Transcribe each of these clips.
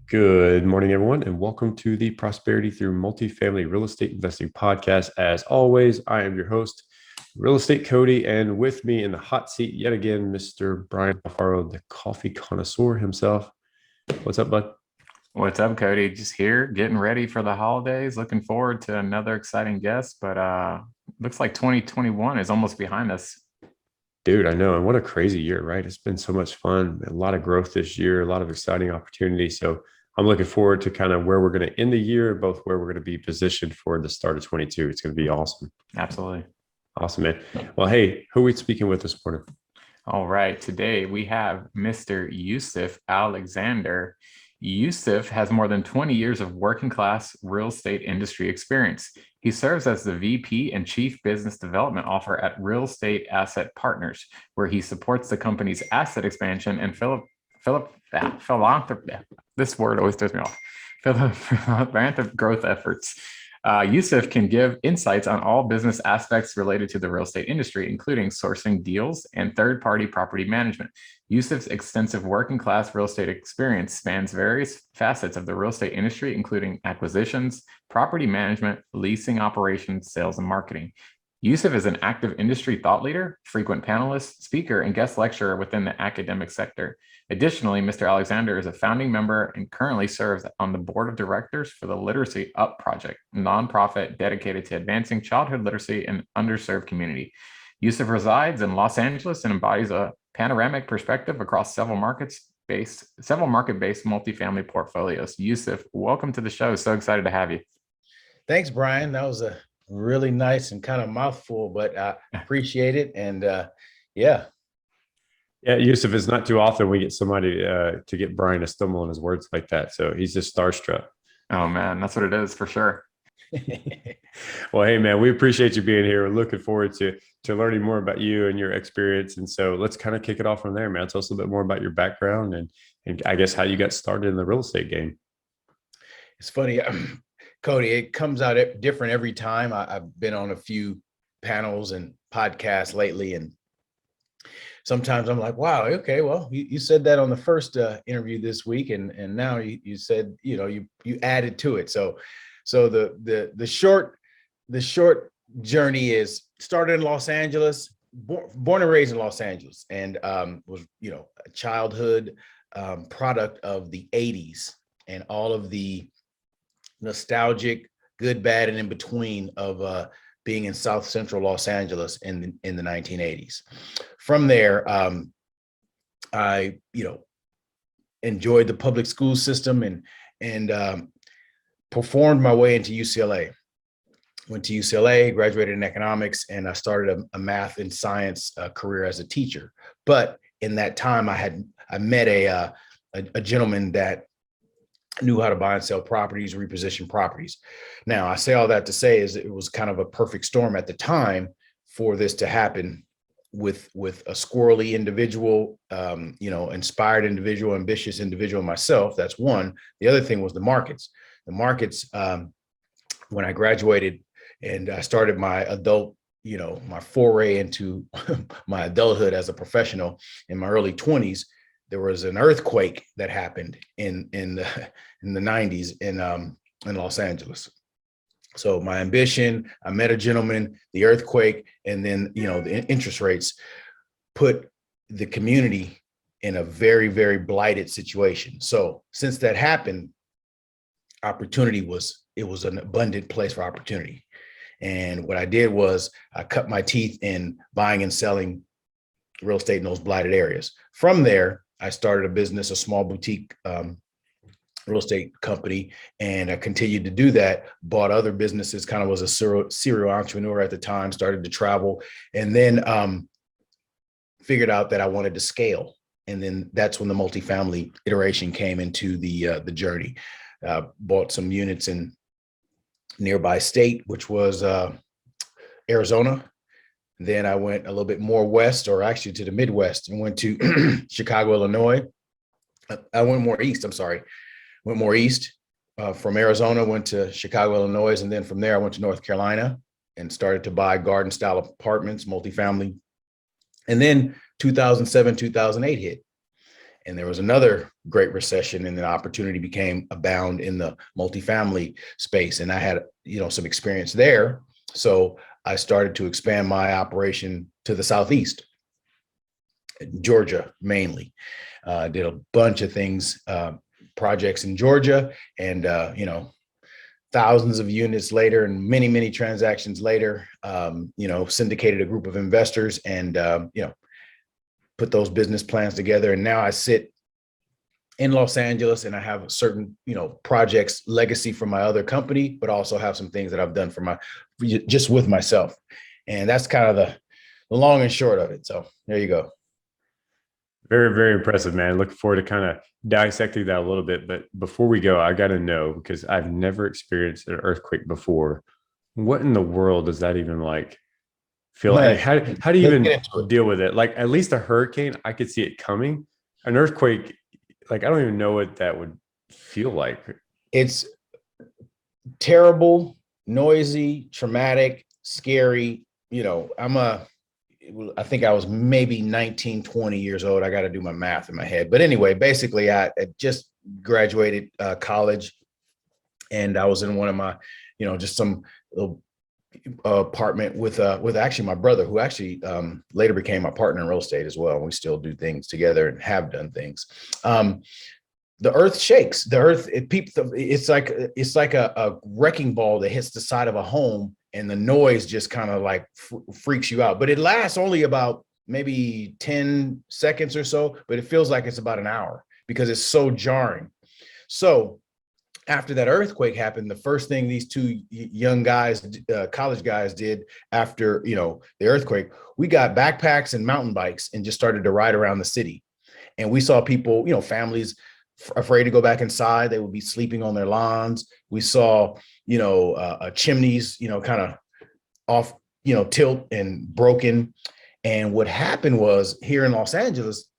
Good morning, everyone, and welcome to the Prosperity Through Multifamily Real Estate Investing Podcast. As always, I am your host, Real Estate Cody, and with me in the hot seat yet again, Mr. Brian Alfaro, the coffee connoisseur himself. What's up, bud? What's up, Cody? Just here getting ready for the holidays. Looking forward to another exciting guest, but looks like 2021 is almost behind us. Dude, I know, and what a crazy year, right? It's been so much fun, a lot of growth this year, a lot of exciting opportunities. So I'm looking forward to kind of where we're going to end the year, both where we're going to be positioned for the start of 22. It's going to be awesome. Absolutely. Awesome, man. Well, hey, who are we speaking with this morning? All right. Today we have Mr. Yusef Alexander. Yusef has more than 20 years of working class real estate industry experience. He serves as the VP and Chief Business Development Officer at Real Estate Asset Partners, where he supports the company's asset expansion and philanthropy. This word always throws me off. Philanthropic growth efforts. Yusuf can give insights on all business aspects related to the real estate industry, including sourcing deals and third-party property management. Yusuf's extensive working class real estate experience spans various facets of the real estate industry, including acquisitions, property management, leasing operations, sales, and marketing. Yusuf is an active industry thought leader, frequent panelist, speaker, and guest lecturer within the academic sector. Additionally, Mr. Alexander is a founding member and currently serves on the board of directors for the Literacy Up Project, a nonprofit dedicated to advancing childhood literacy in underserved community. Yusuf resides in Los Angeles and embodies a panoramic perspective across several market-based multifamily portfolios. Yusuf, welcome to the show. So excited to have you. Thanks, Brian. That was a really nice and kind of mouthful, but I appreciate it. And yeah. Yeah, Yusuf, it's not too often we get somebody to get Brian to stumble on his words like that. So he's just starstruck. Oh, man, that's what it is for sure. Well, hey, man, we appreciate you being here. We're looking forward to learning more about you and your experience. And so let's kind of kick it off from there, man. Tell us a little bit more about your background and I guess how you got started in the real estate game. It's funny, Cody, it comes out different every time. I've been on a few panels and podcasts lately, and sometimes I'm like, wow, okay, well, you said that on the first interview this week, and now you said, you added to it. So the short journey is started in Los Angeles, born and raised in Los Angeles, and was a childhood product of the 80s and all of the nostalgic, good, bad, and in between of being in South Central Los Angeles in the 1980s. From there, I enjoyed the public school system and performed my way into UCLA. Went to UCLA, graduated in economics, and I started a math and science career as a teacher. But in that time, I met a gentleman that knew how to buy and sell properties, reposition properties. Now, I say all that to say is it was kind of a perfect storm at the time for this to happen with a squirrely individual, inspired individual, ambitious individual myself. That's one. The other thing was the markets. The markets, when I graduated and I started my adult, my foray into my adulthood as a professional in my early 20s, there was an earthquake that happened in the 90s in Los Angeles. So my ambition, I met a gentleman, the earthquake, and then the interest rates put the community in a very, very blighted situation. So since that happened, it was an abundant place for opportunity. And what I did was I cut my teeth in buying and selling real estate in those blighted areas. From there, I started a business, a small boutique real estate company, and I continued to do that, bought other businesses, kind of was a serial entrepreneur at the time, started to travel, and then figured out that I wanted to scale. And then that's when the multifamily iteration came into the journey. Bought some units in nearby state, which was Arizona. Then I went a little bit more west, or actually to the Midwest, and went to Chicago, Illinois. I went more east, went more east from Arizona, went to Chicago, Illinois. And then from there, I went to North Carolina and started to buy garden style apartments, multifamily. And then 2007, 2008 hit. And there was another great recession, and the opportunity became abound in the multifamily space. And I had, some experience there. So I started to expand my operation to the Southeast, Georgia mainly. Did a bunch of things, projects in Georgia, and thousands of units later and many, many transactions later, syndicated a group of investors and, put those business plans together. And now I sit in Los Angeles, and I have a certain, projects legacy from my other company, but also have some things that I've done just with myself. And that's kind of the long and short of it. So there you go. Very, very impressive, man. Looking forward to kind of dissecting that a little bit. But before we go, I got to know, because I've never experienced an earthquake before. What in the world does that even feel like? How do you even deal with it? Like, at least a hurricane, I could see it coming. An earthquake, I don't even know what that would feel like. It's terrible, noisy, traumatic, scary. I think I was maybe 19, 20 years old. I got to do my math in my head. But anyway, basically, I just graduated college, and I was in one of my, just some little apartment with actually my brother, who actually later became my partner in real estate as well. We still do things together and have done things. The earth shakes. The earth, it's like a wrecking ball that hits the side of a home, and the noise just kind of freaks you out. But it lasts only about maybe 10 seconds or so, but it feels like it's about an hour because it's so jarring. So after that earthquake happened, the first thing these two young guys, college guys, did after, the earthquake, we got backpacks and mountain bikes and just started to ride around the city. And we saw people, families afraid to go back inside. They would be sleeping on their lawns. We saw, chimneys, kind of off, tilt and broken. And what happened was, here in Los Angeles,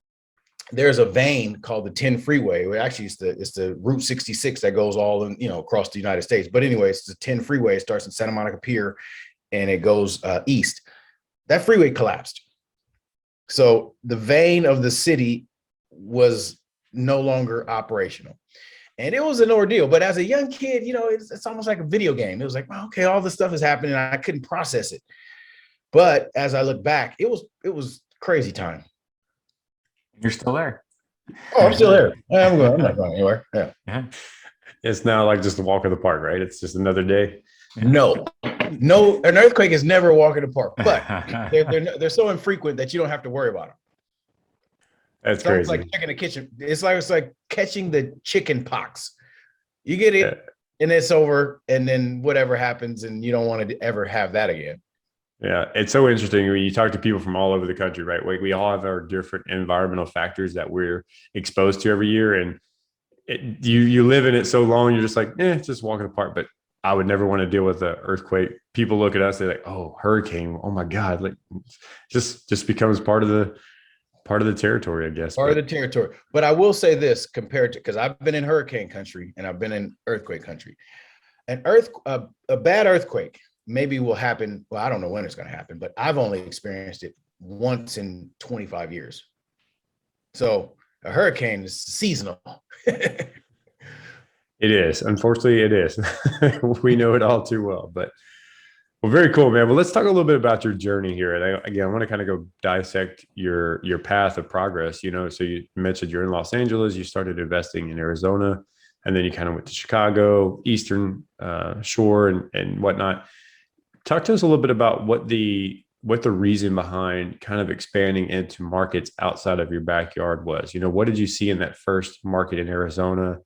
there's a vein called the 10 freeway. Well, actually, it's the Route 66 that goes all in, across the United States. But anyway, it's the 10 freeway. It starts in Santa Monica Pier, and it goes east. That freeway collapsed. So the vein of the city was no longer operational. And it was an ordeal. But as a young kid, it's almost like a video game. It was like, well, okay, all this stuff is happening. I couldn't process it. But as I look back, it was crazy time. You're still there. Oh, I'm still there. I'm not going anywhere. Yeah. It's now like just a walk in the park, right? It's just another day. No, an earthquake is never a walk in the park, but they're so infrequent that you don't have to worry about them. That's crazy. It's like checking the kitchen. It's like catching the chicken pox. You get it, and it's over, and then whatever happens, and you don't want to ever have that again. Yeah, it's so interesting when you talk to people from all over the country, right? We all have our different environmental factors that we're exposed to every year, and you live in it so long, you're just like, it's just walking apart. But I would never want to deal with an earthquake. People look at us, they're like, oh, hurricane, oh my God, just becomes part of the territory, I guess. Part of the territory. But I will say this, compared to, because I've been in hurricane country and I've been in earthquake country. A bad earthquake maybe will happen. Well, I don't know when it's going to happen, but I've only experienced it once in 25 years. So a hurricane is seasonal. It is. Unfortunately, it is. We know it all too well. But well, very cool, man. Well, let's talk a little bit about your journey here. And I want to kind of go dissect your path of progress. So you mentioned you're in Los Angeles. You started investing in Arizona, and then you kind of went to Chicago, Eastern Shore, and whatnot. Talk to us a little bit about what the reason behind kind of expanding into markets outside of your backyard was. What did you see in that first market in Arizona,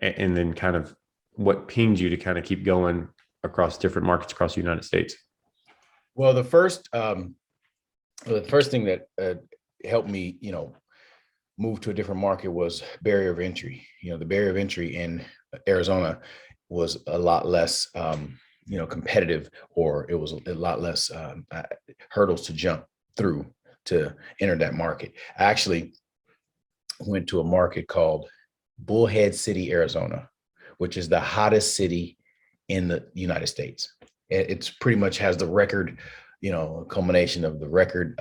and then kind of what pinged you to kind of keep going across different markets across the United States? Well, the first thing that helped me, move to a different market was barrier of entry. The barrier of entry in Arizona was a lot less, competitive, or it was a lot less hurdles to jump through to enter that market. I actually went to a market called Bullhead City, Arizona, which is the hottest city in the United States. It's pretty much has the record, culmination of the record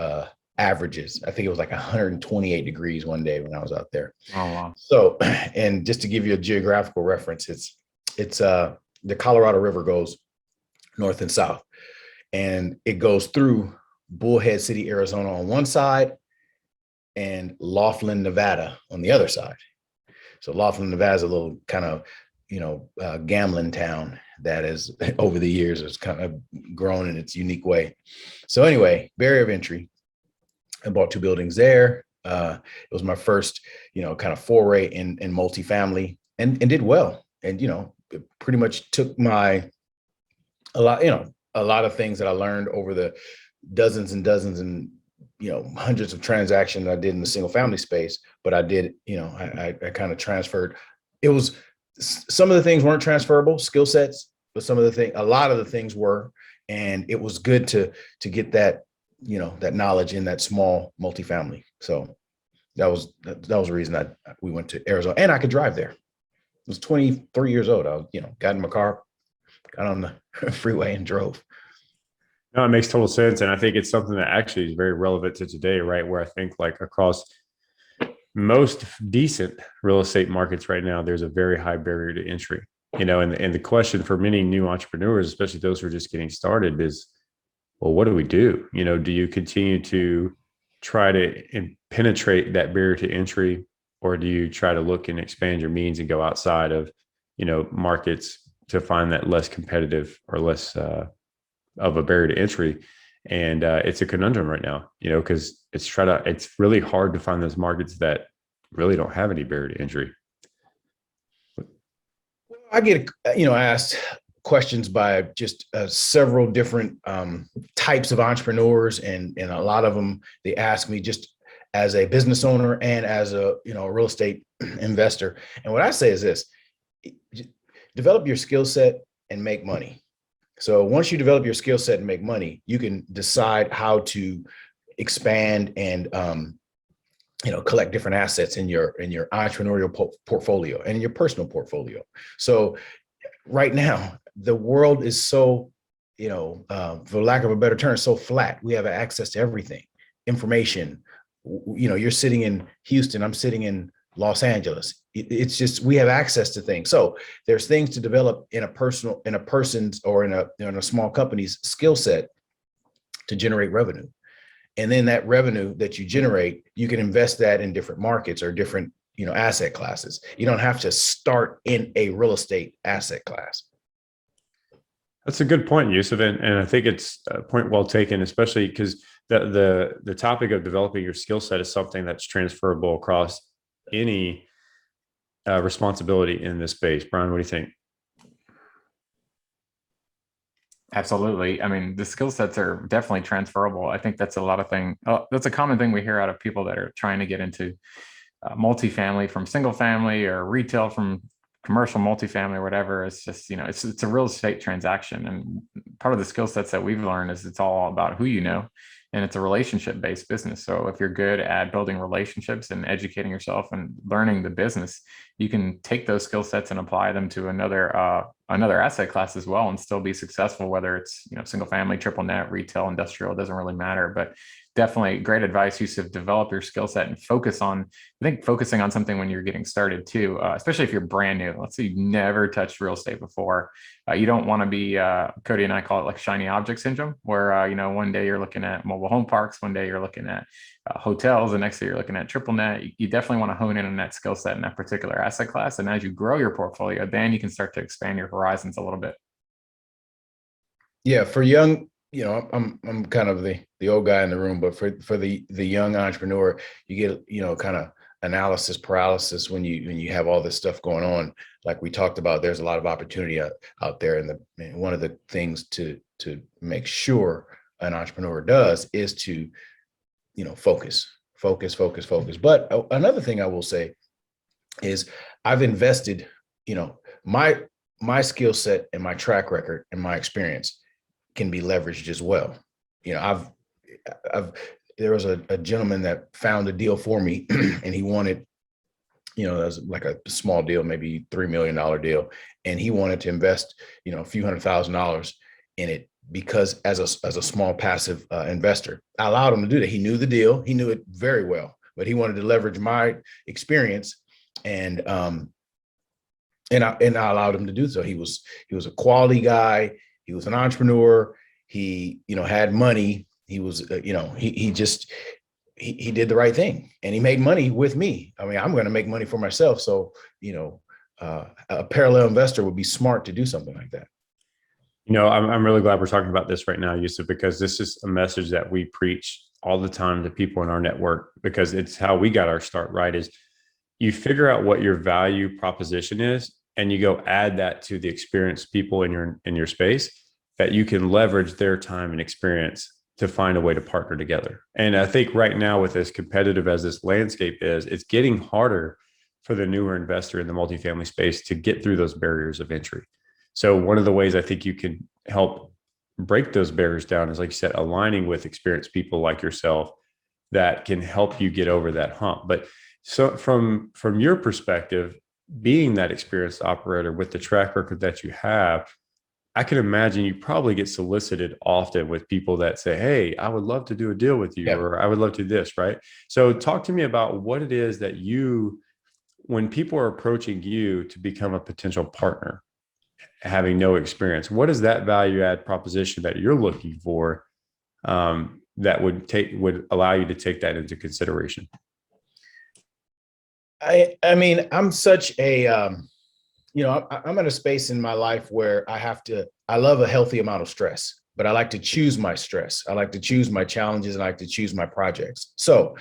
averages. I think it was like 128 degrees one day when I was out there. Oh, wow. So, and just to give you a geographical reference, it's the Colorado River goes north and south, and it goes through Bullhead City, Arizona on one side, and Laughlin, Nevada on the other side. So Laughlin, Nevada is a little kind of, gambling town that is over the years has kind of grown in its unique way. So anyway, barrier of entry. I bought 2 buildings there. It was my first, kind of foray in multifamily, and did well. And, it pretty much took a lot of things that I learned over the dozens and dozens and, hundreds of transactions I did in the single family space. But I did, I kind of transferred. It was, some of the things weren't transferable skill sets, but a lot of the things were, and it was good to get that, that knowledge in that small multifamily. So that was the reason we went to Arizona, and I could drive there. I was 23 years old. I was, got in my car, got on the freeway and drove. No, it makes total sense. And I think it's something that actually is very relevant to today, right? Where I think like across most decent real estate markets right now, there's a very high barrier to entry, and the question for many new entrepreneurs, especially those who are just getting started, is, well, what do we do? Do you continue to try to penetrate that barrier to entry, or do you try to look and expand your means and go outside of, markets to find that less competitive or less of a barrier to entry? And it's a conundrum right now, because it's really hard to find those markets that really don't have any barrier to entry. I get, asked questions by just several different types of entrepreneurs, and a lot of them, they ask me just as a business owner and as a, a real estate investor. And what I say is this: develop your skill set and make money. So once you develop your skill set and make money, you can decide how to expand and, collect different assets in your entrepreneurial portfolio and in your personal portfolio. So right now, the world is so, for lack of a better term, so flat. We have access to everything, information. You're sitting in Houston, I'm sitting in Los Angeles. It's just, we have access to things. So there's things to develop in a person's or in a small company's skill set to generate revenue. And then that revenue that you generate, you can invest that in different markets or different, asset classes. You don't have to start in a real estate asset class. That's a good point, Yusuf, and I think it's a point well taken, especially because the topic of developing your skill set is something that's transferable across any responsibility in this space. Brian, what do you think? Absolutely. I mean, the skill sets are definitely transferable. I think that's that's a common thing we hear out of people that are trying to get into multifamily from single family, or retail from commercial multifamily or whatever. It's just, it's a real estate transaction. And part of the skill sets that we've learned is it's all about who you know, and it's a relationship based business. So if you're good at building relationships and educating yourself and learning the business, you can take those skill sets and apply them to another asset class as well, and still be successful, whether it's, single family, triple net, retail, industrial, it doesn't really matter. But definitely great advice, Yusuf. Develop your skill set and focusing on something when you're getting started too, especially if you're brand new. Let's say you've never touched real estate before. You don't want to be, Cody and I call it like shiny object syndrome, where, one day you're looking at mobile home parks, one day you're looking at hotels, the next day you're looking at triple net. You definitely want to hone in on that skill set in that particular asset class. And as you grow your portfolio, then you can start to expand your horizons a little bit. Yeah, for young, I'm kind of the old guy in the room, but for the young entrepreneur, you get, kind of analysis paralysis when you have all this stuff going on. Like we talked about, there's a lot of opportunity out there. And one of the things to make sure an entrepreneur does is to, focus. But another thing I will say is I've invested, my skill set and my track record and my experience can be leveraged as well. There was a gentleman that found a deal for me and he wanted, that was like a small deal, maybe $3 million deal. And he wanted to invest, a few $100,000 in it because as a small passive investor, I allowed him to do that. He knew the deal. He knew it very well, but he wanted to leverage my experience, and I allowed him to do so. He was a quality guy. He was an entrepreneur. He, had money. He was, he did the right thing, and he made money with me. I mean, I'm going to make money for myself. So, a parallel investor would be smart to do something like that. I'm really glad we're talking about this right now, Yusuf, because this is a message that we preach all the time to people in our network, because it's how we got our start, right? Is you figure out what your value proposition is, and you go add that to the experienced people in your space that you can leverage their time and experience to find a way to partner together. And I think right now, with as competitive as this landscape is, it's getting harder for the newer investor in the multifamily space to get through those barriers of entry. So one of the ways I think you can help break those barriers down is, like you said, aligning with experienced people like yourself that can help you get over that hump. But so from your perspective, being that experienced operator with the track record that you have, I can imagine you probably get solicited often with people that say, "Hey, I would love to do a deal with you," Yeah. or "I would love to do this," right? So talk to me about what it is that when people are approaching you to become a potential partner, having no experience, what is that value add proposition that you're looking for, that would allow you to take that into consideration? I mean, I'm such a, I'm in a space in my life where I love a healthy amount of stress, but I like to choose my stress. I like to choose my challenges, and I like to choose my projects. So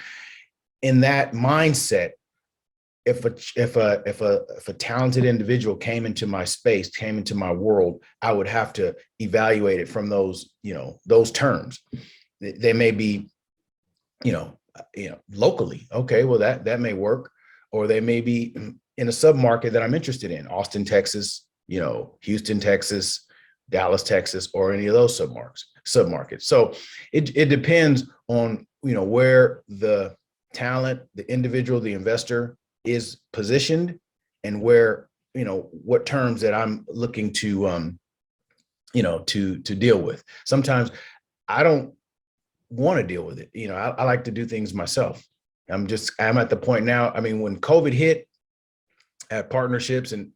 in that mindset, if a talented individual came into my space, came into my world, I would have to evaluate it from those terms. They may be, locally. Okay, well, that may work. Or they may be in a submarket that I'm interested in: Austin, Texas, Houston, Texas, Dallas, Texas, or any of those submarkets. So it depends on, where the talent, the individual, the investor is positioned, and where, what terms that I'm looking to, to deal with. Sometimes I don't want to deal with it. I like to do things myself. I'm at the point now. I mean, when COVID hit, I had partnerships, and,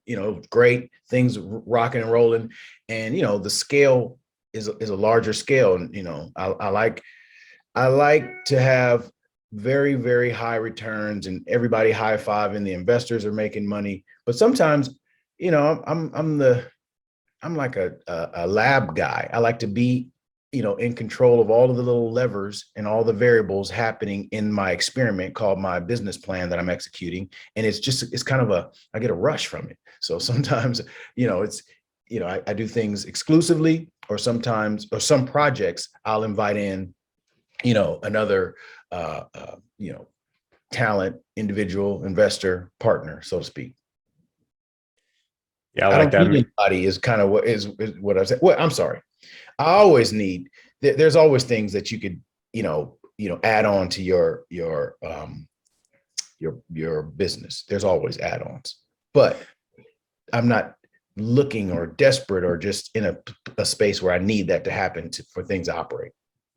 great things rocking and rolling. And, the scale is a larger scale. And, I like to have very, very high returns, and everybody high fiving. The investors are making money. But sometimes, I'm like a lab guy. I like to be, in control of all of the little levers and all the variables happening in my experiment called my business plan that I'm executing. And it's kind of I get a rush from it. So sometimes, I do things exclusively, or some projects I'll invite in, another, talent, individual, investor, partner, so to speak. Yeah, I I like don't that. need anybody is kind of is what I said. Well, I'm sorry. I always need, there's always things that you could, add on to your business. There's always add-ons, but I'm not looking or desperate or just in a space where I need that to happen for things to operate.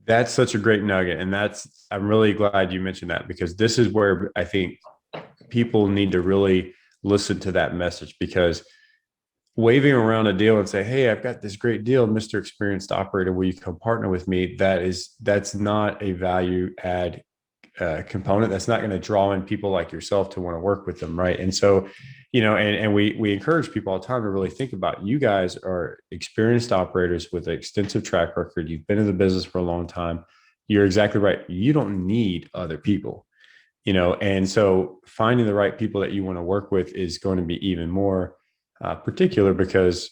That's such a great nugget. And I'm really glad you mentioned that, because this is where I think people need to really listen to that message, because waving around a deal and say, "Hey, I've got this great deal, Mr. Experienced Operator, will you come partner with me?" That's not a value add component. That's not going to draw in people like yourself to want to work with them, right? And so, and we encourage people all the time to really think about, you guys are experienced operators with an extensive track record. You've been in the business for a long time. You're exactly right. You don't need other people, and so finding the right people that you want to work with is going to be even more particular, because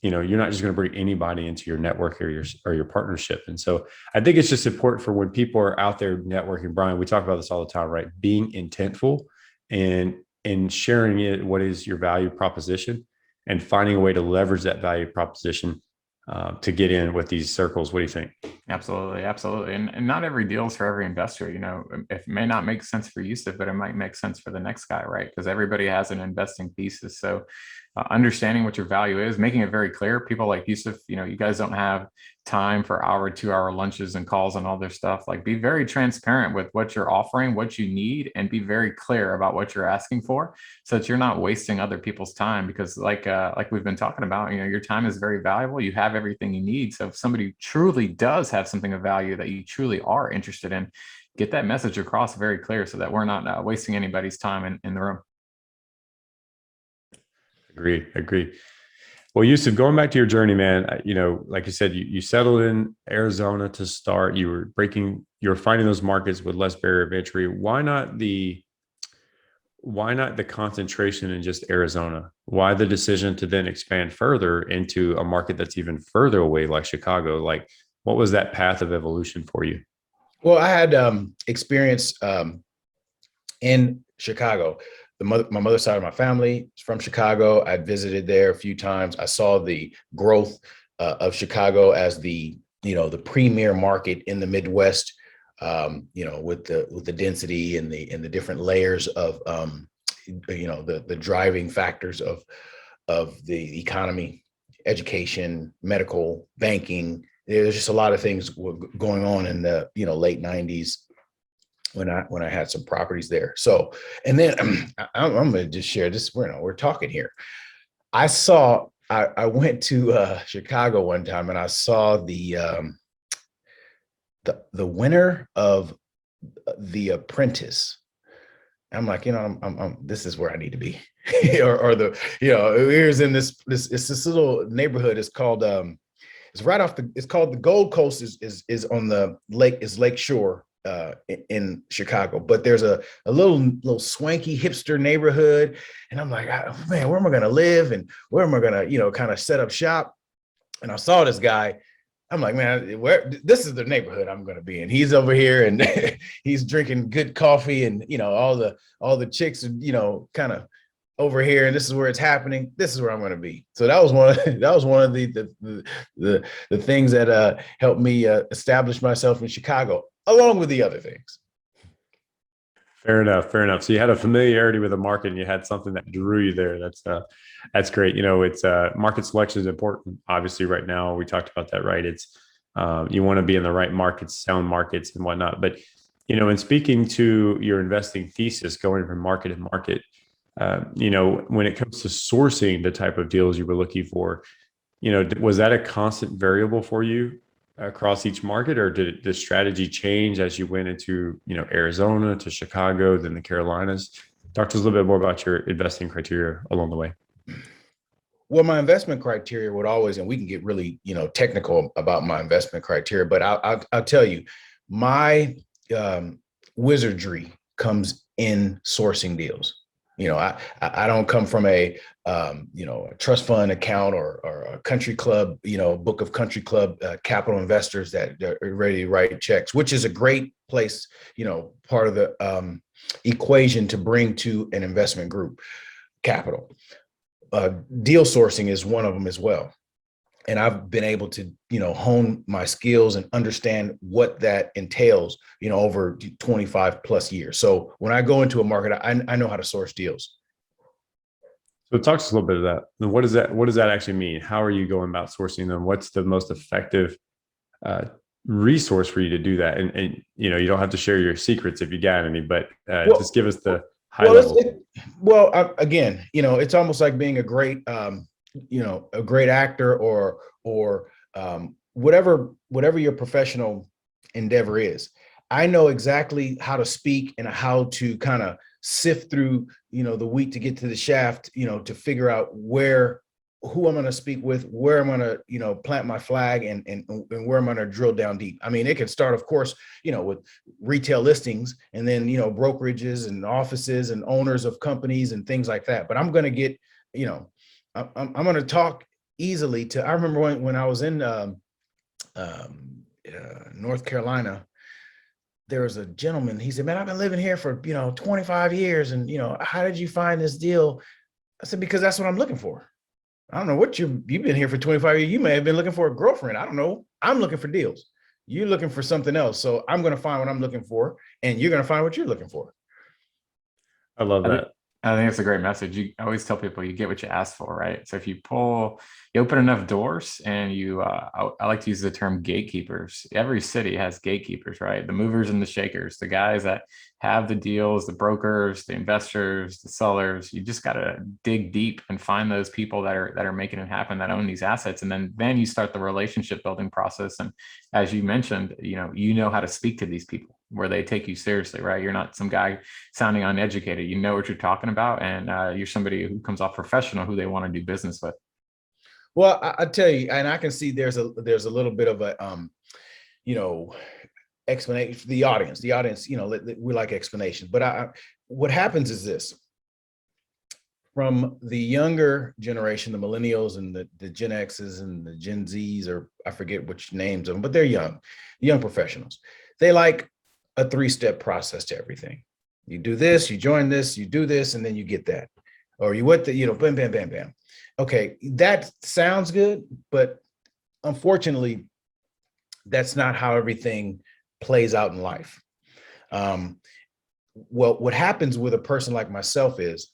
you're not just going to bring anybody into your network or your partnership. And so I think it's just important for when people are out there networking. Brian, we talk about this all the time, right? Being intentful and sharing it, what is your value proposition, and finding a way to leverage that value proposition to get in with these circles. What do you think? Absolutely. Absolutely. And not every deal is for every investor. It may not make sense for Yusuf, but it might make sense for the next guy, right? Because everybody has an investing thesis. So understanding what your value is, making it very clear. People like Yusuf, you guys don't have time for hour, 2 hour lunches and calls and all this stuff. Like, be very transparent with what you're offering, what you need, and be very clear about what you're asking for, so that you're not wasting other people's time. Because like we've been talking about, your time is very valuable. You have everything you need. So if somebody truly does have something of value that you truly are interested in, get that message across very clear, so that we're not wasting anybody's time in the room. Agree. Well, Yusuf, going back to your journey, man, like you said, you settled in Arizona to start. You were finding those markets with less barrier of entry. Why not the concentration in just Arizona? Why the decision to then expand further into a market that's even further away, like Chicago? Like, what was that path of evolution for you? Well, I had experience in Chicago. My mother's side of my family is from Chicago. I visited there a few times. I saw the growth of Chicago as the premier market in the Midwest. With the density and the different layers of the driving factors of the economy, education, medical, banking. There's just a lot of things going on in the late 90s when I had some properties there. So, and then I'm going to just share this. We're talking here. I went to Chicago one time, and I saw the winner of The Apprentice. I'm like, this is where I need to be. Here's in this little neighborhood. It's called it's called the Gold Coast is on the lake, is Lake Shore in Chicago, but there's a little swanky hipster neighborhood. And I'm like, man, where am I going to live? And where am I going to, kind of set up shop? And I saw this guy. I'm like, man, this is the neighborhood I'm going to be in. He's over here and he's drinking good coffee, and all the chicks are kind of over here, and this is where it's happening. This is where I'm going to be. So that was one of the things that helped me establish myself in Chicago, along with the other things. Fair enough. So you had a familiarity with the market, and you had something that drew you there. That's great. It's market selection is important. Obviously, right now we talked about that, right? It's you want to be in the right markets, sound markets, and whatnot. But in speaking to your investing thesis, going from market to market, when it comes to sourcing the type of deals you were looking for, was that a constant variable for you across each market, or did the strategy change as you went into Arizona to Chicago, then the Carolinas? Talk to us a little bit more about your investing criteria along the way. Well, my investment criteria would always, and we can get really technical about my investment criteria, but I'll tell you, my wizardry comes in sourcing deals. I don't come from a trust fund account or a country club, book of country club capital investors that are ready to write checks, which is a great place, part of the equation to bring to an investment group capital. Deal sourcing is one of them as well. And I've been able to, hone my skills and understand what that entails, over 25 plus years. So when I go into a market, I know how to source deals. So talk to us a little bit of that. And what does that actually mean? How are you going about sourcing them? What's the most effective resource for you to do that? And you don't have to share your secrets if you got any, but just give us the high level. Again, it's almost like being a great a great actor or whatever your professional endeavor is. I know exactly how to speak and how to kind of sift through, the wheat to get to the shaft, to figure out who I'm going to speak with, where I'm going to, plant my flag and where I'm going to drill down deep. I mean, it can start, of course, with retail listings and then, brokerages and offices and owners of companies and things like that. But I'm going to get, I'm going to talk easily to, I remember when I was in North Carolina, there was a gentleman, he said, man, I've been living here for, 25 years. And, how did you find this deal? I said, because that's what I'm looking for. I don't know what you've been here for 25 years. You may have been looking for a girlfriend. I don't know. I'm looking for deals. You're looking for something else. So I'm going to find what I'm looking for, and you're going to find what you're looking for. I love that. I think it's a great message. I always tell people you get what you ask for, right? So if you open enough doors and I like to use the term gatekeepers. Every city has gatekeepers, right? The movers and the shakers, the guys that have the deals, the brokers, the investors, the sellers. You just got to dig deep and find those people that are making it happen, that own these assets. And then you start the relationship building process. And as you mentioned, you know how to speak to these people where they take you seriously, right? You're not some guy sounding uneducated. You know what you're talking about, and you're somebody who comes off professional who they want to do business with. Well, I tell you, and I can see there's a little bit of a explanation. The audience, we like explanations. But what happens is this: from the younger generation, the millennials and the Gen X's and the Gen Z's, or I forget which names of them, but they're young professionals. They like a 3-step process to everything. You do this, you join this, you do this, and then you get that. Or you what the, bam, bam, bam, bam. Okay, that sounds good, but unfortunately, that's not how everything plays out in life. Well, what happens with a person like myself is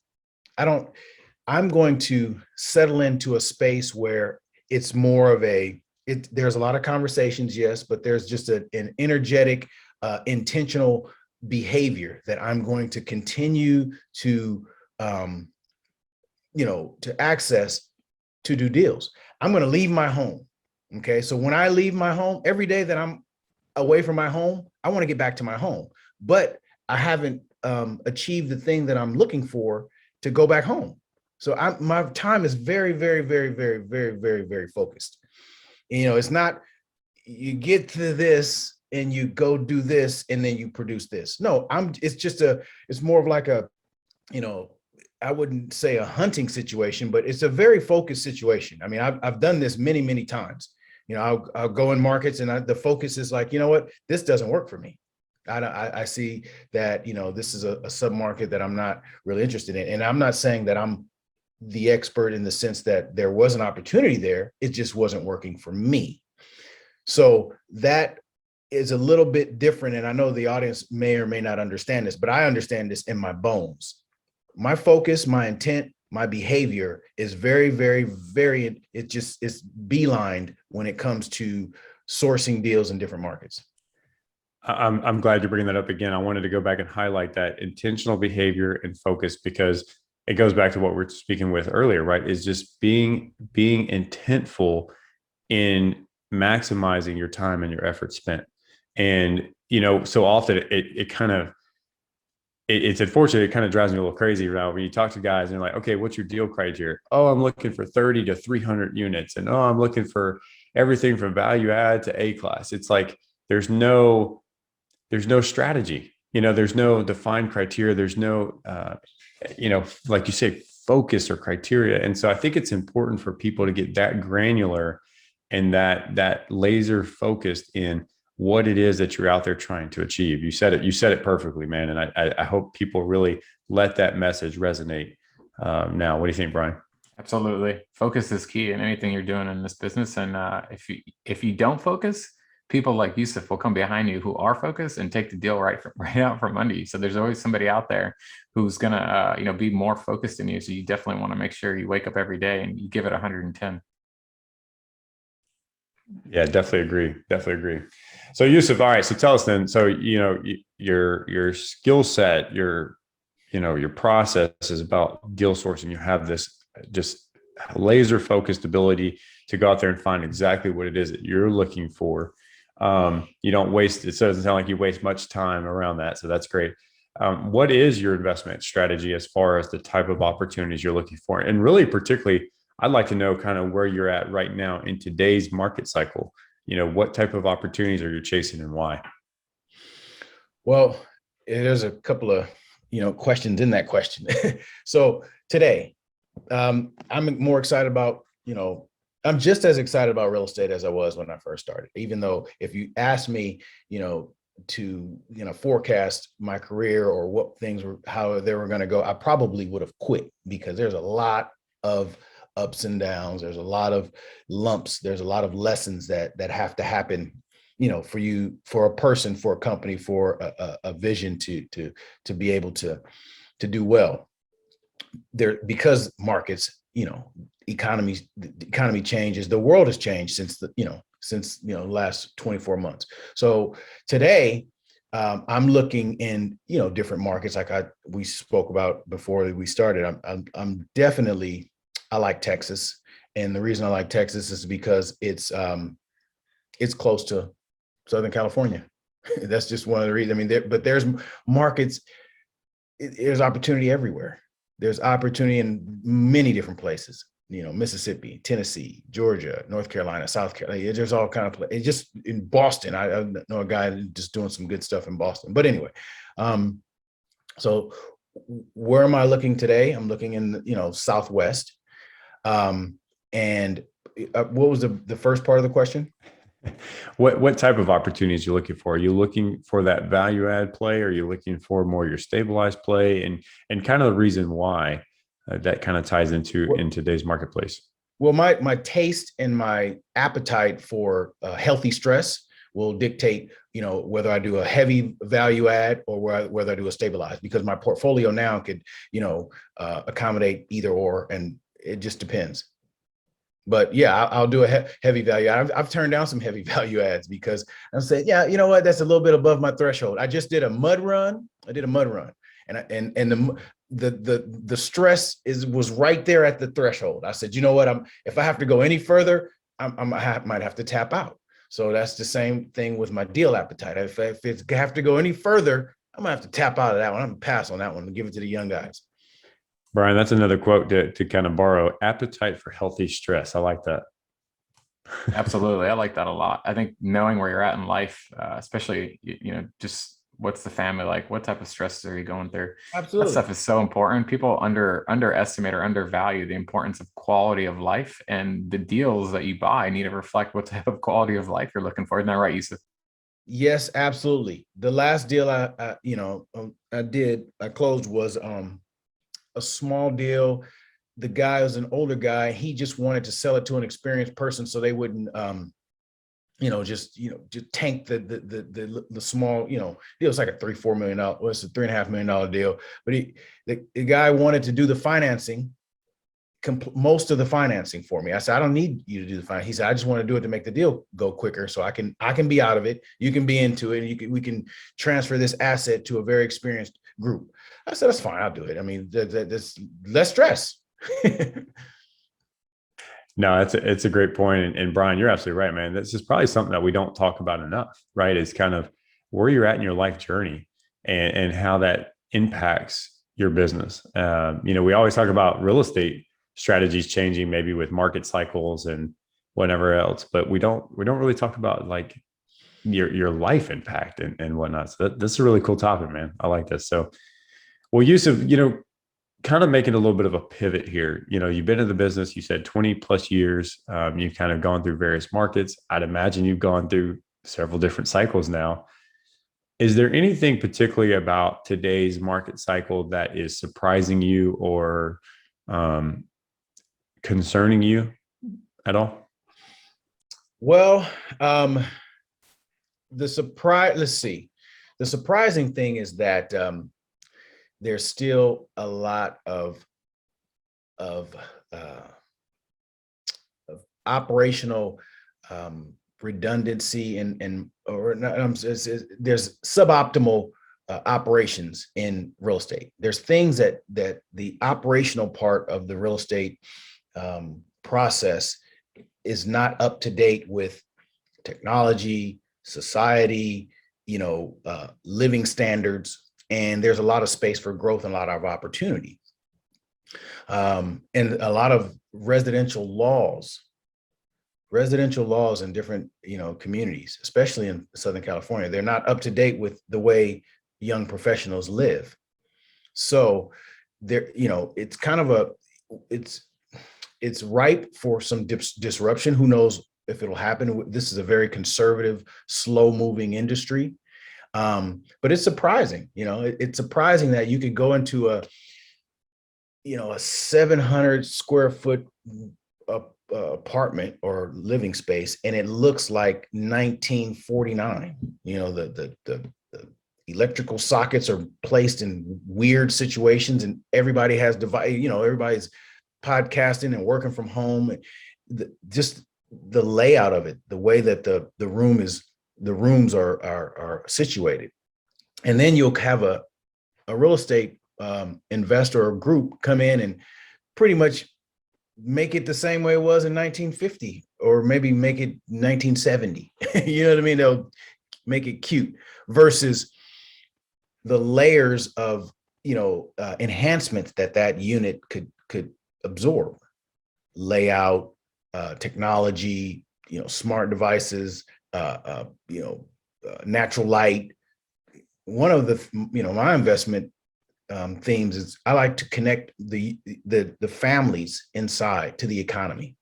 I'm going to settle into a space where it's more of there's a lot of conversations, yes, but there's just an energetic, intentional behavior that I'm going to continue to, to access to do deals. I'm going to leave my home. Okay. So when I leave my home, every day that I'm away from my home, I want to get back to my home, but I haven't achieved the thing that I'm looking for to go back home. So my time is very, very, very, very, very, very, very focused. It's not you get to this and you go do this and then you produce this. No, it's more of like I wouldn't say a hunting situation, but it's a very focused situation. I mean, I've done this many, many times. I'll go in markets and the focus is like, this doesn't work for me. I see that, this is a sub-market that I'm not really interested in. And I'm not saying that I'm the expert in the sense that there was an opportunity there. It just wasn't working for me. So that is a little bit different. And I know the audience may or may not understand this, but I understand this in my bones. My focus, my intent, my behavior is very, very, very, it's beelined when it comes to sourcing deals in different markets. I'm glad you're bringing that up again. I wanted to go back and highlight that intentional behavior and focus, because it goes back to what we're speaking with earlier, right? Is just being intentful in maximizing your time and your effort spent. And, so often it's unfortunate. It kind of drives me a little crazy now when you talk to guys and they're like, okay, what's your deal criteria? Oh, I'm looking for 30 to 300 units. And oh, I'm looking for everything from value add to A class. It's like, there's no strategy, there's no defined criteria. There's no, like you say, focus or criteria. And so I think it's important for people to get that granular and that laser focused in what it is that you're out there trying to achieve. You said it perfectly, man. And I hope people really let that message resonate. Now, what do you think, Brian? Absolutely. Focus is key in anything you're doing in this business. And if you don't focus, people like Yusef will come behind you who are focused and take the deal right out from under you. So there's always somebody out there who's gonna be more focused than you. So you definitely want to make sure you wake up every day and you give it 110. Yeah, definitely agree. So Yusef, all right. So tell us then. So your skill set, your process is about deal sourcing. You have this just laser focused ability to go out there and find exactly what it is that you're looking for. You don't waste. It doesn't sound like you waste much time around that. So that's great. What is your investment strategy as far as the type of opportunities you're looking for, and really particularly, I'd like to know kind of where you're at right now in today's market cycle. What type of opportunities are you chasing and why? Well, there's a couple of, questions in that question. So today, I'm more excited about, I'm just as excited about real estate as I was when I first started, even though if you asked me, to, forecast my career or what things were, how they were going to go, I probably would have quit, because there's a lot of ups and downs. There's a lot of lumps. There's a lot of lessons that have to happen, for a person, for a company, for a vision to be able to do well. there, because markets, the economy changes, the world has changed since the last 24 months. So today, I'm looking in different markets like we spoke about before we started. I'm definitely, I like Texas, and the reason I like Texas is because it's close to Southern California. That's just one of the reasons. I mean, but there's markets, there's opportunity everywhere. There's opportunity in many different places. Mississippi, Tennessee, Georgia, North Carolina, South Carolina. There's all kind of places. Just in Boston, I know a guy just doing some good stuff in Boston. But anyway, so where am I looking today? I'm looking in Southwest. And what was the first part of the question? What type of opportunities are you looking for? Are you looking for that value add play? Or are you looking for more your stabilized play? And kind of the reason why that kind of ties into in today's marketplace. Well, my taste and my appetite for healthy stress will dictate, whether I do a heavy value add or whether I do a stabilized, because my portfolio now could, accommodate either or, and it just depends. But yeah, I'll do a heavy value. I've turned down some heavy value adds because I'm saying, yeah, you know what, that's a little bit above my threshold. I just did a mud run. And the stress was right there at the threshold. I said, you know what, if I have to go any further, might have to tap out. So that's the same thing with my deal appetite. If it's have to go any further, I'm gonna have to tap out of that one. I'm gonna pass on that one and give it to the young guys. Brian, that's another quote to kind of borrow: appetite for healthy stress. I like that. Absolutely. I like that a lot. I think knowing where you're at in life, especially, just what's the family like, what type of stresses are you going through? Absolutely. That stuff is so important. People underestimate or undervalue the importance of quality of life, and the deals that you buy need to reflect what type of quality of life you're looking for. Isn't that right, Yusuf? Yes, absolutely. The last deal I closed was a small deal. The guy was an older guy. He just wanted to sell it to an experienced person so they wouldn't just tank the small, deal. It's like a $3-4 million, it's a $3.5 million deal. But the guy wanted to do the financing, most of the financing for me. I said, I don't need you to do the financing. He said, I just want to do it to make the deal go quicker, so I can be out of it. You can be into it. And we can transfer this asset to a very experienced group. I said, that's fine. I'll do it. I mean, that's less stress. No, it's a great point. And Brian, you're absolutely right, man. This is probably something that we don't talk about enough, right? It's kind of where you're at in your life journey and how that impacts your business. We always talk about real estate strategies changing, maybe with market cycles and whatever else, but we don't really talk about like your life impact and whatnot. So this is a really cool topic, man. I like this. So, well, Yusuf, kind of making a little bit of a pivot here. You've been in the business, you said 20 plus years. You've kind of gone through various markets. I'd imagine you've gone through several different cycles now. Is there anything particularly about today's market cycle that is surprising you or concerning you at all? Well, the surprising thing is that there's still a lot of operational redundancy there's suboptimal operations in real estate. There's things that the operational part of the real estate process is not up to date with technology, society, living standards. And there's a lot of space for growth and a lot of opportunity. And a lot of residential laws in different, communities, especially in Southern California, they're not up to date with the way young professionals live. So there, it's kind of it's ripe for some disruption. Who knows if it'll happen? This is a very conservative, slow moving industry. But it's surprising, it's surprising that you could go into a 700 square foot apartment or living space, and it looks like 1949, the electrical sockets are placed in weird situations, and everybody has device, everybody's podcasting and working from home. Just the layout of it, the way that the rooms are situated. And then you'll have a real estate investor or group come in and pretty much make it the same way it was in 1950, or maybe make it 1970. You know what I mean? They'll make it cute, versus the layers of enhancements that unit could absorb: layout, technology, smart devices, natural light. One of the my investment themes is I like to connect the families inside to the economy.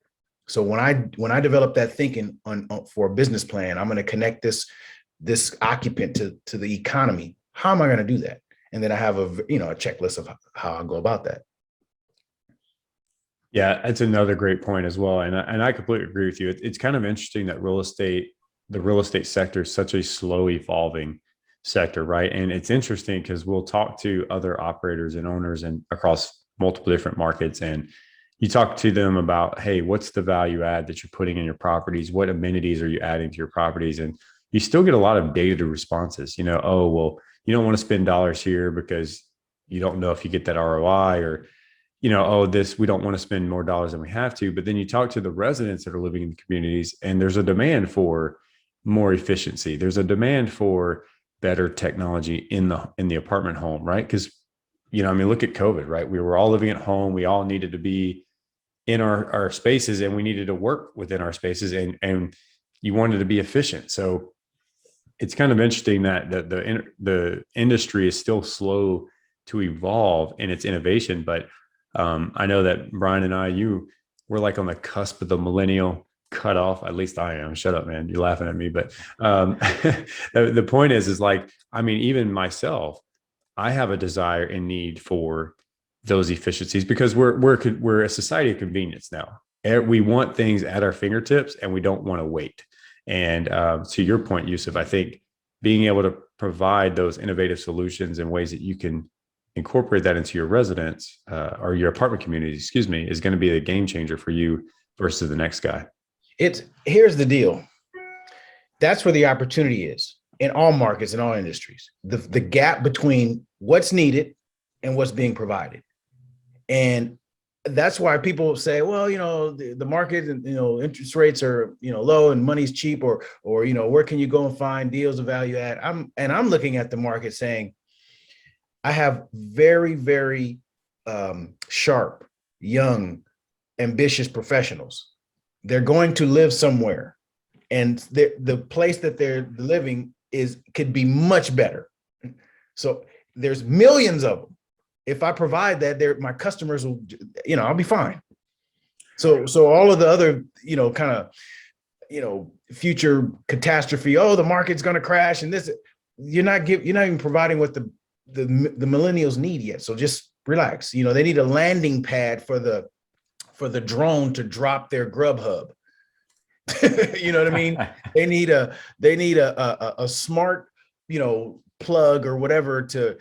So when I develop that thinking for a business plan, I'm going to connect this occupant to the economy. How am I going to do that? And then I have a checklist of how I go about that. Yeah, that's another great point as well. And I completely agree with you. It's kind of interesting that the real estate sector is such a slow evolving sector, right? And it's interesting because we'll talk to other operators and owners and across multiple different markets, and you talk to them about, hey, what's the value add that you're putting in your properties? What amenities are you adding to your properties? And you still get a lot of dated responses. Oh, well, you don't want to spend dollars here because you don't know if you get that ROI, or oh, we don't want to spend more dollars than we have to. But then you talk to the residents that are living in the communities, and there's a demand for more efficiency. There's a demand for better technology in the apartment home, right? Because, look at COVID, right? We were all living at home. We all needed to be in our spaces, and we needed to work within our spaces, and you wanted to be efficient. So it's kind of interesting that the industry is still slow to evolve in its innovation. But I know that Brian and we're like on the cusp of the millennial cutoff. At least I am. Shut up, man. You're laughing at me. But the point is like, even myself, I have a desire and need for those efficiencies, because we're a society of convenience now. We want things at our fingertips, and we don't want to wait. And to your point, Yusef, I think being able to provide those innovative solutions and ways that you can incorporate that into your residence or your apartment community, is going to be a game changer for you versus the next guy. Here's the deal. That's where the opportunity is in all markets, in all industries. The gap between what's needed and what's being provided. And that's why people say, well, the market and, interest rates are, low and money's cheap, or, where can you go and find deals of value add? I'm looking at the market saying, I have very, very sharp, young, ambitious professionals. They're going to live somewhere, and the place that they're living could be much better. So there's millions of them. If I provide that, my customers will, I'll be fine. So all of the other, kind of, future catastrophe. Oh, the market's going to crash, and this. You're not even providing what the millennials need yet. So just relax. They need a landing pad for the drone to drop their Grubhub. You know what I mean? They need a smart, plug or whatever to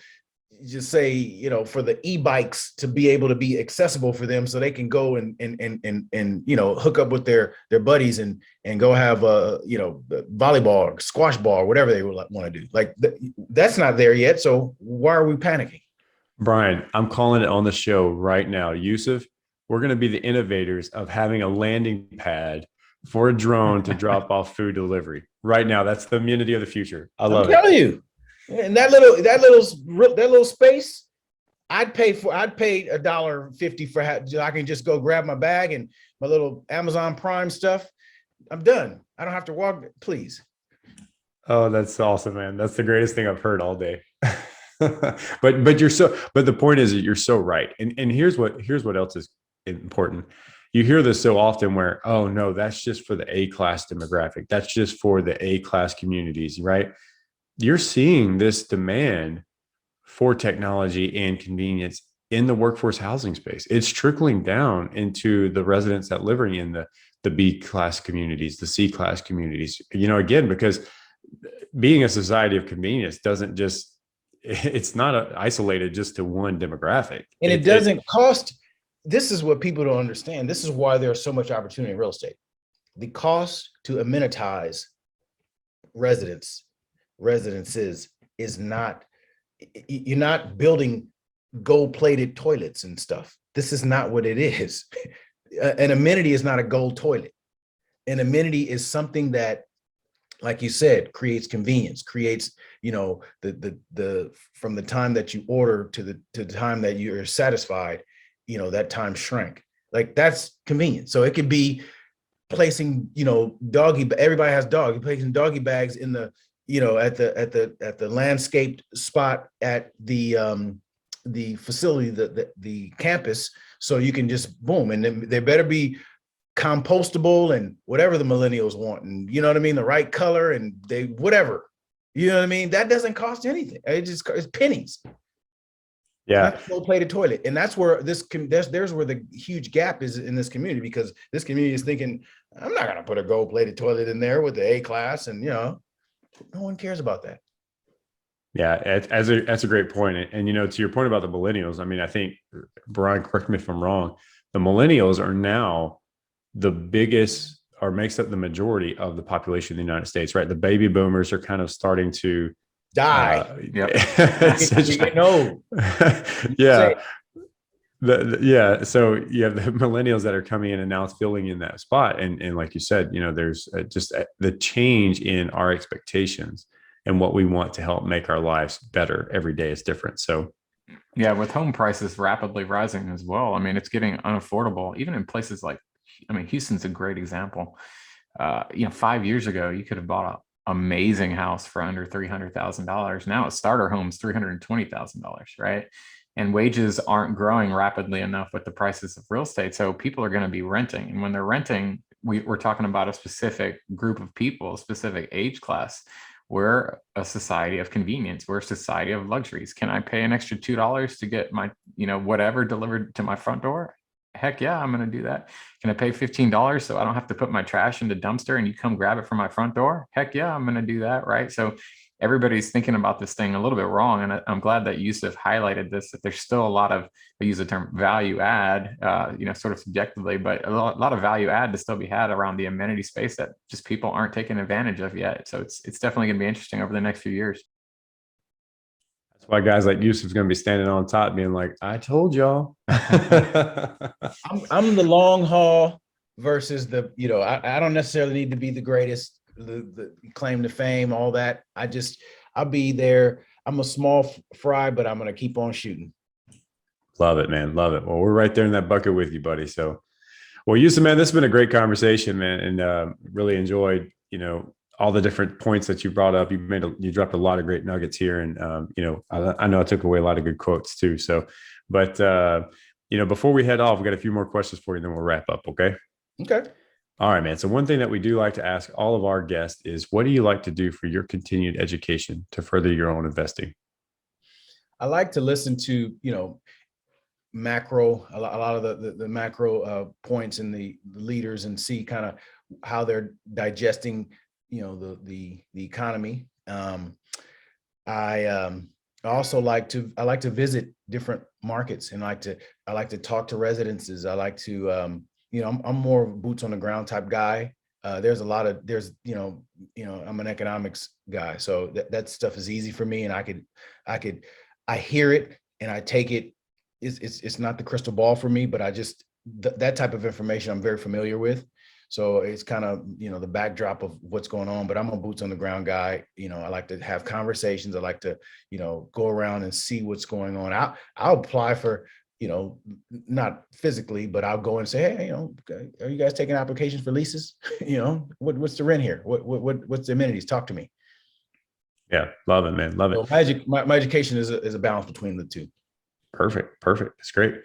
just say, for the e-bikes to be able to be accessible for them, so they can go and hook up with their buddies and go have volleyball or squash ball or whatever they would want to do. Like that's not there yet. So why are we panicking? Brian, I'm calling it on the show right now. Yusef, we're going to be the innovators of having a landing pad for a drone to drop off food delivery. Right now, that's the immunity of the future. I love it. I'm telling you. And that little space, I'd pay $1.50 for. I can just go grab my bag and my little Amazon Prime stuff. I'm done. I don't have to walk. Please. Oh, that's awesome, man. That's the greatest thing I've heard all day. but the point is that you're so right. And here's what else is important. You hear this so often where, oh no, that's just for the A-class demographic. That's just for the A-class communities, right? You're seeing this demand for technology and convenience in the workforce housing space. It's trickling down into the residents that living in the B-class communities, the C-class communities, again, because being a society of convenience doesn't just it's not isolated just to one demographic. And it doesn't cost. This is what people don't understand. This is why there's so much opportunity in real estate. The cost to amenitize residences is not, you're not building gold-plated toilets and stuff. This is not what it is. An amenity is not a gold toilet. An amenity is something that, like you said, creates convenience, creates, the from the time that you order to the time that you're satisfied, that time shrank. Like, that's convenient. So it could be placing, everybody has dog. You're placing doggy bags in the, at the landscaped spot at the facility, the campus, so you can just boom, and then they better be compostable and whatever the millennials want, and you know what I mean, the right color, and they whatever, you know what I mean. That doesn't cost anything. It's pennies. Yeah, That's a gold-plated toilet, and that's where there's where the huge gap is in this community, because this community is thinking, I'm not gonna put a gold-plated toilet in there with the A class, and no one cares about that. Yeah, that's a great point. And to your point about the millennials, I mean, I think, Brian, correct me if I'm wrong, the millennials are now the biggest, or makes up the majority of the population of the United States, right? The baby boomers are kind of starting to Die. Yeah. Yeah. So you have the millennials that are coming in and now it's filling in that spot. And like you said, there's just the change in our expectations and what we want to help make our lives better every day is different. So yeah, with home prices rapidly rising as well, I mean, it's getting unaffordable, even in places like, Houston's a great example. 5 years ago, you could have bought an amazing house for under $300,000. Now a starter home's $320,000, right? And wages aren't growing rapidly enough with the prices of real estate. So people are going to be renting. And when they're renting, we're talking about a specific group of people, a specific age class. We're a society of convenience. We're a society of luxuries. Can I pay an extra $2 to get my, whatever delivered to my front door? Heck yeah, I'm going to do that. Can I pay $15 so I don't have to put my trash in the dumpster and you come grab it from my front door? Heck yeah, I'm going to do that, right? So everybody's thinking about this thing a little bit wrong. And I'm glad that Yusef highlighted this, that there's still a lot of, they use the term value add, sort of subjectively, but a lot of value add to still be had around the amenity space that just people aren't taking advantage of yet. So it's definitely going to be interesting over the next few years. That's why guys like Yusef's going to be standing on top being like, I told y'all. I'm the long haul versus the, I don't necessarily need to be the greatest, the claim to fame, all that. I'll be there. I'm a small fry, but I'm going to keep on shooting. Love it, man. Love it. Well, we're right there in that bucket with you, buddy. So, well, Yusef, man, this has been a great conversation, man. And really enjoyed, all the different points that you brought up. You dropped a lot of great nuggets here. And, I know I took away a lot of good quotes too. So, but, before we head off, we got a few more questions for you, and then we'll wrap up. Okay. Okay. All right, man. So one thing that we do like to ask all of our guests is, what do you like to do for your continued education to further your own investing? I like to listen to, macro, a lot of the macro points in the leaders, and see kind of how they're digesting, the economy. I also like to visit different markets, and I like to talk to residences. I like to, I'm more boots on the ground type guy. I'm an economics guy, so that stuff is easy for me, and I hear it and I take it. It's not the crystal ball for me, but that type of information I'm very familiar with. So it's kind of, the backdrop of what's going on, but I'm a boots on the ground guy. I like to have conversations. I like to, go around and see what's going on. I'll apply for, not physically, but I'll go and say, hey, are you guys taking applications for leases? What's the rent here? What's the amenities? Talk to me. Yeah. Love it, man. Love it. So my education is a balance between the two. Perfect. That's great.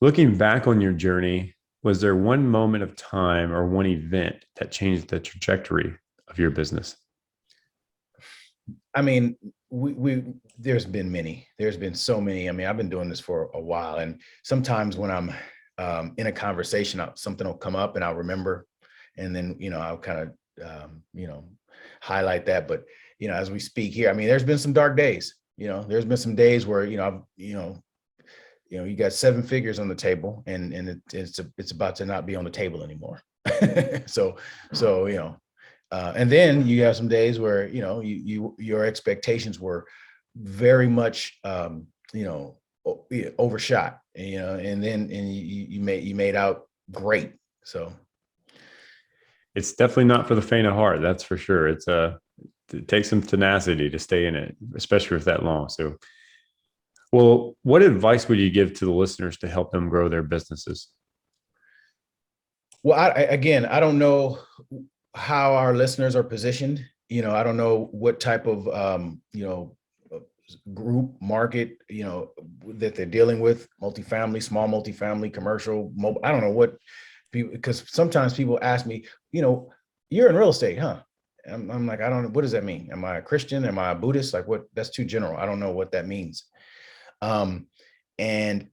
Looking back on your journey, was there one moment of time or one event that changed the trajectory of your business? I mean, there's been many. There's been so many. I mean, I've been doing this for a while, and sometimes when I'm in a conversation, something will come up and I'll remember, and then I'll kind of highlight that. But as we speak here, I mean, there's been some dark days. There's been some days where, you got 7 figures on the table and it's about to not be on the table anymore. so, and then you have some days where, your expectations were very much, overshot, and then you made out great. So it's definitely not for the faint of heart. That's for sure. It takes some tenacity to stay in it, especially with that long. So, well, what advice would you give to the listeners to help them grow their businesses? Well, I don't know how our listeners are positioned. I don't know what type of, group market, that they're dealing with, multifamily, small multifamily, commercial, mobile. I don't know what people, because sometimes people ask me, you're in real estate, huh? I'm like, I don't know. What does that mean? Am I a Christian? Am I a Buddhist? Like, what? That's too general. I don't know what that means. And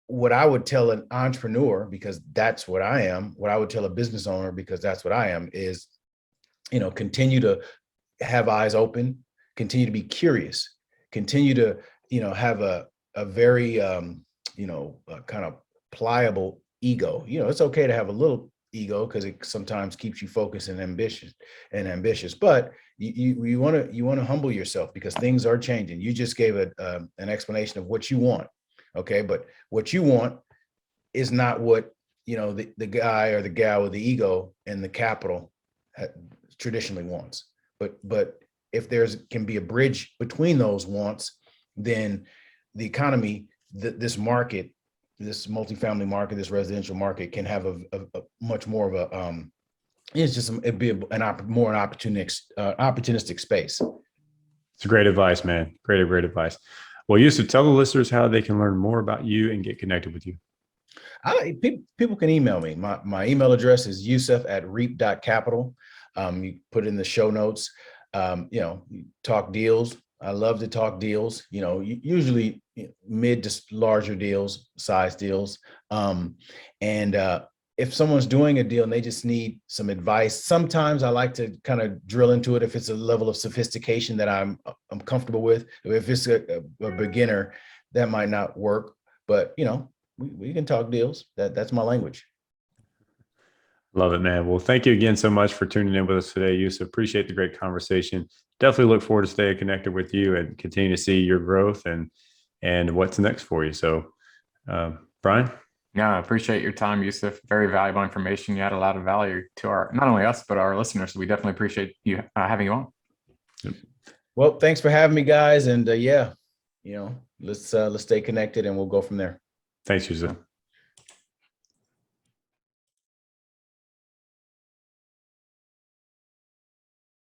what I would tell an entrepreneur, because that's what I am, what I would tell a business owner, because that's what I am, is, continue to have eyes open, continue to be curious, continue to, have a very, kind of pliable ego. It's okay to have a little ego because it sometimes keeps you focused and ambitious, but you want to humble yourself because things are changing. You just gave an explanation of what you want. Okay. But what you want is not what, the guy or the gal with the ego and the capital traditionally wants. But if can be a bridge between those wants, then the economy, this market, this multifamily market, this residential market can have a much more of a, it'd be more an opportunistic space. It's great advice, man. Great advice. Well, Yusuf, tell the listeners how they can learn more about you and get connected with you. People can email me. My email address is yusef@reap.capital. You put in the show notes. Talk deals. I love to talk deals, usually mid to larger deals, size deals. If someone's doing a deal and they just need some advice, sometimes I like to kind of drill into it if it's a level of sophistication that I'm comfortable with. If it's a beginner, that might not work, but we can talk deals. That's my language. Love it, man. Well, thank you again so much for tuning in with us today, Yusuf. Appreciate the great conversation. Definitely look forward to staying connected with you and continue to see your growth and what's next for you. So, Brian? Yeah, I appreciate your time, Yusuf. Very valuable information. You had a lot of value to not only us, but our listeners. So we definitely appreciate you having you on. Yep. Well, thanks for having me, guys. And let's stay connected and we'll go from there. Thanks, Yusuf.